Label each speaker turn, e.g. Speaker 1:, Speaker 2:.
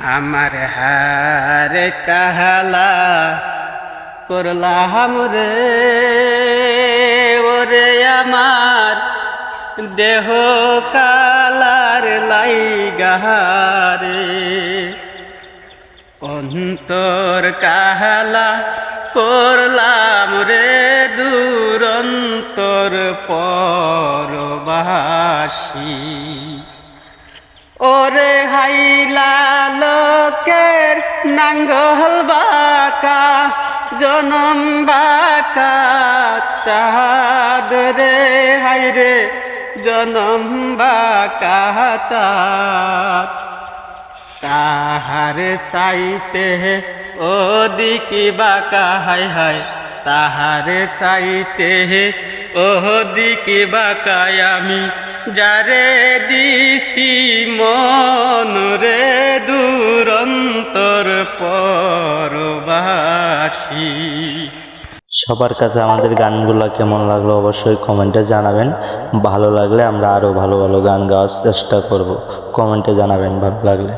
Speaker 1: আমার হারে কাহালা করলাম রে, ওরে আমার দেহ কালার লাইগারে, অন্তর কাহালা করলাম রে দুরন্তর পরবাসী। ওরে হাইলা লোকের নাঙ্গল বাঁকা, জনম বাঁকা চাঁদ রে, হাইরে জনম বাঁকা চাঁদ। তাহার চাইতে ওদিকে বাঁকা, হায় হায় তাহার চাইতে ওদিকে বাঁকায় আমি যারে দিছি মন রে দুরন্তর পরবাসী।
Speaker 2: সবার কাছে আমাদের গানগুলো কেমন লাগলো অবশ্যই কমেন্টে জানাবেন। ভালো লাগলে আমরা আরও ভালো ভালো গান গাওয়ার চেষ্টা করব। কমেন্টে জানাবেন ভালো লাগলে।